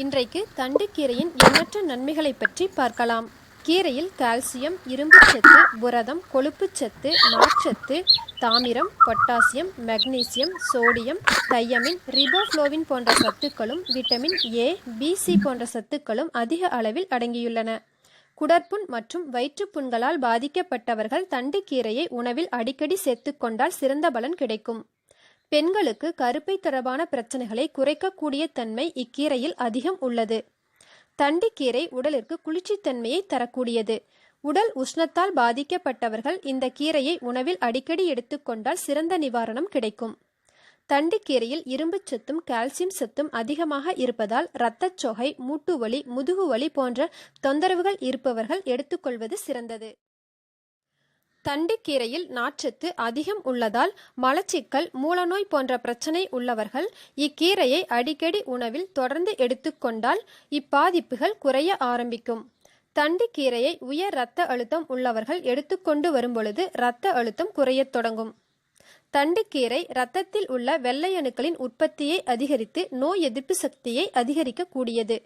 இன்றைக்கு தண்டுக்கீரையின் எண்ணற்ற நன்மைகளை பற்றி பார்க்கலாம். கீரையில் கால்சியம், இரும்புச்சத்து, புரதம், கொழுப்புச்சத்து, நார்ச்சத்து, தாமிரம், potassium, magnesium, sodium, thiamine, riboflavin போன்ற சத்துக்களும் விட்டமின் ஏ, பி, சி போன்ற சத்துக்களும் அதிக அளவில் அடங்கியுள்ளன. குடற்புண் மற்றும் வயிற்றுப்புண்களால் பாதிக்கப்பட்டவர்கள் தண்டுக்கீரையை உணவில் அடிக்கடி சேர்த்துக்கொண்டால் சிறந்த பலன் கிடைக்கும். பெண்களுக்கு கருப்பை தொடர்பான பிரச்சனைகளை குறைக்கக்கூடிய தன்மை இக்கீரையில் அதிகம் உள்ளது. தண்டுக்கீரை உடலிற்கு குளிர்ச்சித்தன்மையை தரக்கூடியது. உடல் உஷ்ணத்தால் பாதிக்கப்பட்டவர்கள் இந்த கீரையை உணவில் அடிக்கடி எடுத்துக்கொண்டால் சிறந்த நிவாரணம் கிடைக்கும். தண்டுக்கீரையில் இரும்புச் சத்தும் கால்சியம் சத்தும் அதிகமாக இருப்பதால் இரத்தச்சோகை, மூட்டுவலி, முதுகுவலி போன்ற தொந்தரவுகள் இருப்பவர்கள் எடுத்துக்கொள்வது சிறந்தது. தண்டுக்கீரையில் நார்ச்சத்து அதிகம் உள்ளதால் மலச்சிக்கல், மூலநோய் போன்ற பிரச்சனை உள்ளவர்கள் இக்கீரையை அடிக்கடி உணவில் தொடர்ந்து எடுத்துக்கொண்டால் இப்பாதிப்புகள் குறைய ஆரம்பிக்கும். தண்டுக்கீரையை உயர் இரத்த அழுத்தம் உள்ளவர்கள் எடுத்துக்கொண்டு வரும்பொழுது இரத்த அழுத்தம் குறையத் தொடங்கும். தண்டுக்கீரை இரத்தத்தில் உள்ள வெள்ளை அணுக்களின் உற்பத்தியை அதிகரித்து நோய் எதிர்ப்பு சக்தியை அதிகரிக்கக்கூடியது.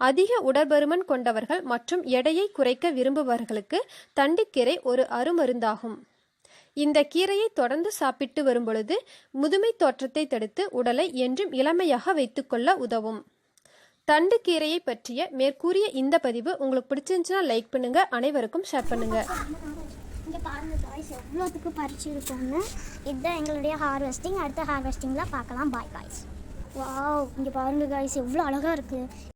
அதிக உடற்பருமன் கொண்டவர்கள் மற்றும் எடையை குறைக்க விரும்புபவர்களுக்கு தண்டுக்கீரை ஒரு அருமருந்தாகும். இந்த கீரையை தொடர்ந்து சாப்பிட்டு வரும்பொழுது முதுமை தோற்றத்தை தடுத்து உடலை என்றும் இளமையாக வைத்துக்கொள்ள உதவும். தண்டுக்கீரையை பற்றிய மேற்கூறிய இந்த பதிவு உங்களுக்கு பிடிச்சிருந்துச்சுன்னா லைக் பண்ணுங்க, அனைவருக்கும் ஷேர் பண்ணுங்க. இங்கே பாருங்கள் காய்ஸ், எவ்வளோத்துக்கு பறிச்சிருக்கோன்னு. இதுதான் எங்களுடைய ஹார்வெஸ்டிங். அடுத்த ஹார்வெஸ்டிங்கில் பார்க்கலாம். Bye guys. வாவ், இங்கே பாருங்கள் காய்ஸ், எவ்வளோ அழகாக இருக்குது.